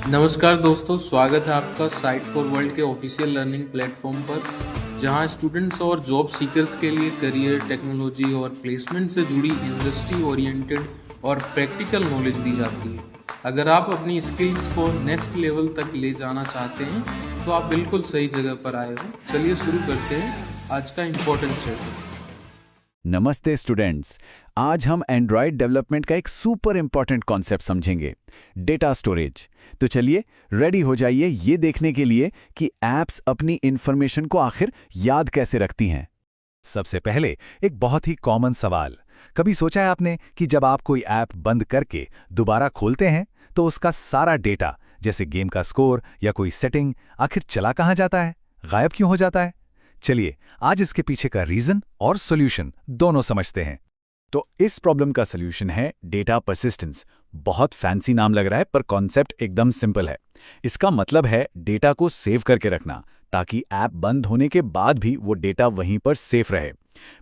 नमस्कार दोस्तों, स्वागत है आपका साइट फॉर वर्ल्ड के ऑफिशियल लर्निंग प्लेटफॉर्म पर, जहां स्टूडेंट्स और जॉब सीकर्स के लिए करियर, टेक्नोलॉजी और प्लेसमेंट से जुड़ी इंडस्ट्री ओरिएंटेड और प्रैक्टिकल नॉलेज दी जाती है। अगर आप अपनी स्किल्स को नेक्स्ट लेवल तक ले जाना चाहते हैं, तो आप बिल्कुल सही जगह पर आए हो। चलिए शुरू करते हैं आज का इम्पोर्टेंट सेशन। नमस्ते स्टूडेंट्स। आज हम एंड्रॉयड डेवलपमेंट का एक सुपर इंपॉर्टेंट कॉन्सेप्ट समझेंगे, डेटा स्टोरेज। तो चलिए रेडी हो जाइए ये देखने के लिए कि ऐप्स अपनी इंफॉर्मेशन को आखिर याद कैसे रखती हैं। सबसे पहले एक बहुत ही कॉमन सवाल, कभी सोचा है आपने कि जब आप कोई ऐप बंद करके दोबारा खोलते हैं तो उसका सारा डेटा, जैसे गेम का स्कोर या कोई सेटिंग, आखिर चला कहाँ जाता है, गायब क्यों हो जाता है? चलिए आज इसके पीछे का रीजन और सॉल्यूशन दोनों समझते हैं। तो इस प्रॉब्लम का सॉल्यूशन है डेटा परसिस्टेंस। बहुत फैंसी नाम लग रहा है, पर कॉन्सेप्ट एकदम सिंपल है। इसका मतलब है डेटा को सेव करके रखना, ताकि ऐप बंद होने के बाद भी वो डेटा वहीं पर सेफ रहे।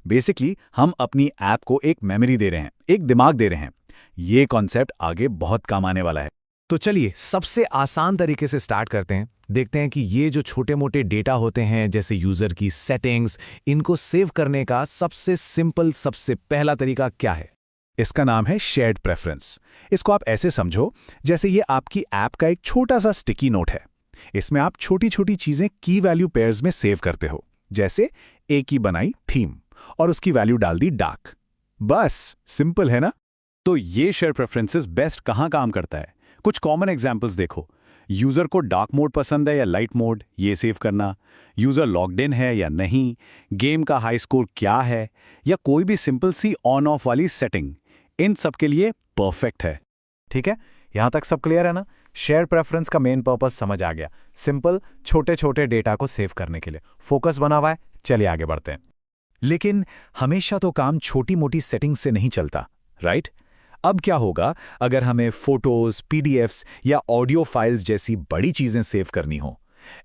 बेसिकली हम अपनी ऐप को एक मेमोरी दे रहे हैं, एक दिमाग दे रहे हैं। ये कॉन्सेप्ट आगे बहुत काम आने वाला है। तो चलिए सबसे आसान तरीके से स्टार्ट करते हैं। देखते हैं कि ये जो छोटे मोटे डेटा होते हैं, जैसे यूजर की सेटिंग्स, इनको सेव करने का सबसे सिंपल, सबसे पहला तरीका क्या है। इसका नाम है शेयर्ड प्रेफरेंस। इसको आप ऐसे समझो जैसे ये आपकी ऐप का एक छोटा सा स्टिकी नोट है। इसमें आप छोटी छोटी चीजें की वैल्यू पेयर्स में सेव करते हो, जैसे ए की बनाई थीम और उसकी वैल्यू डाल दी डार्क। बस सिंपल है ना? तो ये शेयर प्रेफरेंसेस बेस्ट कहाँ काम करता है? कुछ कॉमन एग्जांपल्स देखो। यूजर को डार्क मोड पसंद है या लाइट मोड, ये सेव करना। यूजर लॉग्ड इन है या नहीं, गेम का हाई स्कोर क्या है, या कोई भी सिंपल सी ऑन ऑफ वाली सेटिंग, इन सब के लिए परफेक्ट है। ठीक है, यहां तक सब क्लियर है ना? शेयर प्रेफरेंस का मेन पर्पस समझ आ गया। सिंपल छोटे छोटे डेटा को सेव करने के लिए फोकस बना हुआ है। चलिए आगे बढ़ते हैं। लेकिन हमेशा तो काम छोटी मोटी सेटिंग्स से नहीं चलता, राइट? अब क्या होगा अगर हमें फोटोज, पीडीएफ्स या ऑडियो फाइल्स जैसी बड़ी चीजें सेव करनी हो?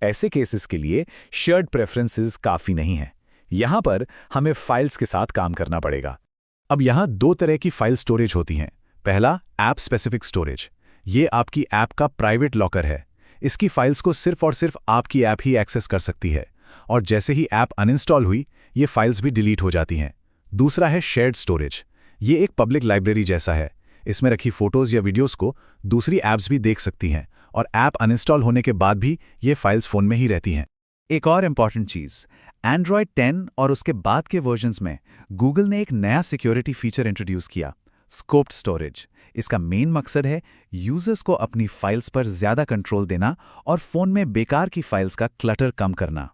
ऐसे केसेस के लिए शेयर्ड प्रेफरेंसेस काफी नहीं है। यहां पर हमें फाइल्स के साथ काम करना पड़ेगा। अब यहां दो तरह की फाइल स्टोरेज होती हैं। पहला, ऐप स्पेसिफिक स्टोरेज। ये आपकी ऐप का प्राइवेट लॉकर है। इसकी फाइल्स को सिर्फ और सिर्फ आपकी ऐप ही एक्सेस कर सकती है, और जैसे ही ऐप अनइंस्टॉल हुई, ये फाइल्स भी डिलीट हो जाती हैं। दूसरा है शेयर्ड स्टोरेज। ये एक पब्लिक लाइब्रेरी जैसा है। इसमें रखी फोटोज या वीडियोस को दूसरी ऐप्स भी देख सकती हैं, और ऐप अनइंस्टॉल होने के बाद भी ये फाइल्स फोन में ही रहती हैं। एक और इंपॉर्टेंट चीज, एंड्रॉयड 10 और उसके बाद के वर्जन्स में गूगल ने एक नया सिक्योरिटी फीचर इंट्रोड्यूस किया, स्कोप्ड स्टोरेज। इसका मेन मकसद है यूजर्स को अपनी फाइल्स पर ज्यादा कंट्रोल देना और फोन में बेकार की फाइल्स का क्लटर कम करना।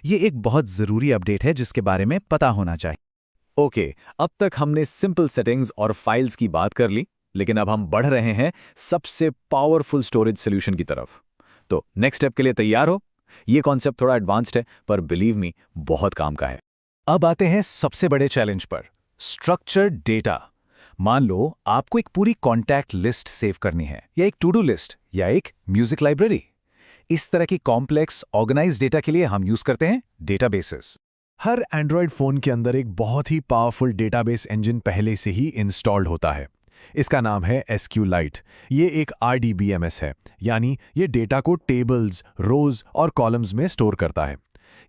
ये एक बहुत जरूरी अपडेट है जिसके बारे में पता होना चाहिए। ओके, अब तक हमने सिंपल सेटिंग्स और फाइल्स की बात कर ली, लेकिन अब हम बढ़ रहे हैं सबसे पावरफुल स्टोरेज सॉल्यूशन की तरफ। तो नेक्स्ट स्टेप के लिए तैयार हो? ये कॉन्सेप्ट थोड़ा एडवांस्ड है, पर बिलीव मी बहुत काम का है। अब आते हैं सबसे बड़े चैलेंज पर, स्ट्रक्चर्ड डेटा। मान लो आपको एक पूरी कॉन्टैक्ट लिस्ट सेव करनी है, या एक टू डू लिस्ट, या एक म्यूजिक लाइब्रेरी। इस तरह की कॉम्प्लेक्स ऑर्गेनाइज डेटा के लिए हम यूज करते हैं डेटाबेसेस। हर एंड्रॉयड फोन के अंदर एक बहुत ही पावरफुल डेटाबेस इंजन पहले से ही इंस्टॉल्ड होता है। इसका नाम है SQLite। ये एक RDBMS है, यानी ये डेटा को टेबल्स, रोज और कॉलम्स में स्टोर करता है।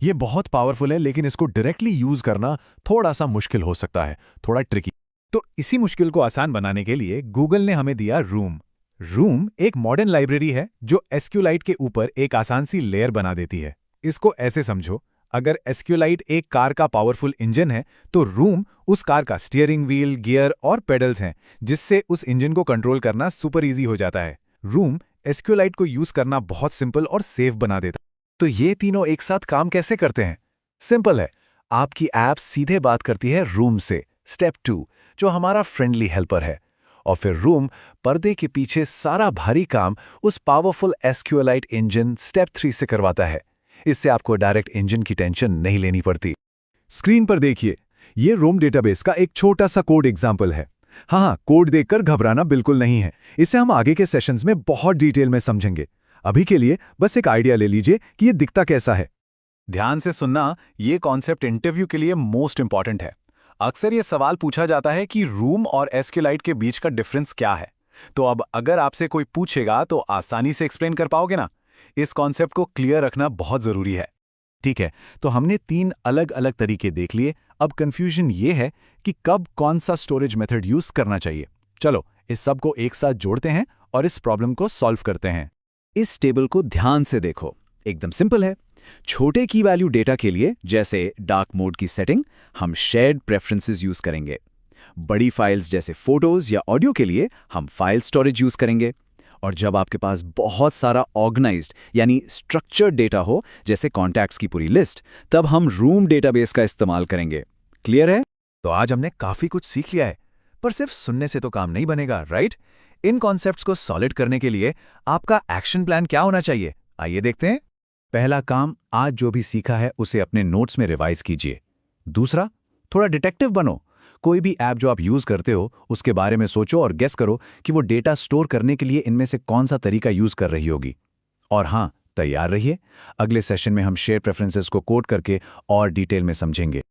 ये बहुत पावरफुल है, लेकिन इसको डायरेक्टली यूज करना थोड़ा सा मुश्किल हो सकता है, थोड़ा ट्रिकी। तो इसी मुश्किल को आसान बनाने के लिए गूगल ने हमें दिया रूम। रूम एक मॉडर्न लाइब्रेरी है जो SQLite के ऊपर एक आसान सी लेयर बना देती है। इसको ऐसे समझो, अगर SQLite एक कार का पावरफुल इंजन है, तो रूम उस कार का स्टीयरिंग व्हील, गियर और पेडल्स हैं, जिससे उस इंजन को कंट्रोल करना सुपर इजी हो जाता है। रूम SQLite को यूज करना बहुत सिंपल और सेफ बना देता है। तो ये तीनों एक साथ काम कैसे करते हैं? सिंपल है, आपकी ऐप सीधे बात करती है रूम से, स्टेप 2, जो हमारा फ्रेंडली हेल्पर है। और फिर रूम पर्दे के पीछे सारा भारी काम उस पावरफुल SQLite इंजन स्टेप 3 से करवाता है। इससे आपको डायरेक्ट इंजन की टेंशन नहीं लेनी पड़ती। स्क्रीन पर देखिए, ये रोम डेटाबेस का एक छोटा सा कोड एग्जाम्पल है। हाँ, कोड देखकर घबराना बिल्कुल नहीं है। इसे हम आगे के सेशंस में बहुत डिटेल में समझेंगे। अभी के लिए बस एक आइडिया ले लीजिए कि ये दिखता कैसा है। ध्यान से सुनना, ये कॉन्सेप्ट इंटरव्यू के लिए मोस्ट इंपॉर्टेंट है। अक्सर ये सवाल पूछा जाता है कि रूम और SQLite के बीच का डिफरेंस क्या है। तो अब अगर आपसे कोई पूछेगा तो आसानी से एक्सप्लेन कर पाओगे ना। इस कॉन्सेप्ट को क्लियर रखना बहुत जरूरी है। ठीक है, तो हमने 3 अलग अलग तरीके देख लिए। अब कंफ्यूजन ये है कि कब कौन सा स्टोरेज मेथड यूज करना चाहिए। चलो इस सब को एक साथ जोड़ते हैं और इस प्रॉब्लम को सॉल्व करते हैं। इस टेबल को ध्यान से देखो, एकदम सिंपल है। छोटे की वैल्यू डेटा के लिए, जैसे डार्क मोड की सेटिंग, हम शेयर्ड प्रेफरेंसेस यूज करेंगे। बड़ी फाइल्स जैसे फोटोज या ऑडियो के लिए हम फाइल स्टोरेज यूज करेंगे। और जब आपके पास बहुत सारा ऑर्गेनाइज्ड यानी स्ट्रक्चर्ड डेटा हो, जैसे कॉन्टैक्ट्स की पूरी लिस्ट, तब हम रूम डेटाबेस का इस्तेमाल करेंगे। क्लियर है? तो आज हमने काफी कुछ सीख लिया है, पर सिर्फ सुनने से तो काम नहीं बनेगा, राइट? इन कॉन्सेप्ट्स को सॉलिड करने के लिए आपका एक्शन प्लान क्या होना चाहिए, आइए देखते हैं। पहला काम, आज जो भी सीखा है उसे अपने नोट्स में रिवाइज कीजिए। दूसरा, थोड़ा डिटेक्टिव बनो। कोई भी ऐप जो आप यूज करते हो उसके बारे में सोचो और गेस करो कि वो डेटा स्टोर करने के लिए इनमें से कौन सा तरीका यूज कर रही होगी। और हाँ, तैयार रहिए, अगले सेशन में हम शेयर प्रेफरेंसेस को कोड करके और डिटेल में समझेंगे।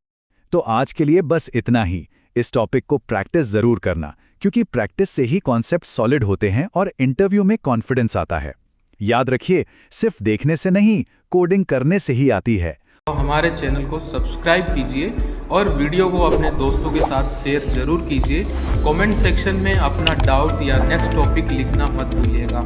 तो आज के लिए बस इतना ही। इस टॉपिक को प्रैक्टिस जरूर करना, क्योंकि प्रैक्टिस से ही कॉन्सेप्ट सॉलिड होते हैं और इंटरव्यू में कॉन्फिडेंस आता है। याद रखिए, सिर्फ देखने से नहीं, कोडिंग करने से ही आती है। तो हमारे चैनल को सब्सक्राइब कीजिए और वीडियो को अपने दोस्तों के साथ शेयर जरूर कीजिए। कमेंट सेक्शन में अपना डाउट या नेक्स्ट टॉपिक लिखना मत भूलिएगा।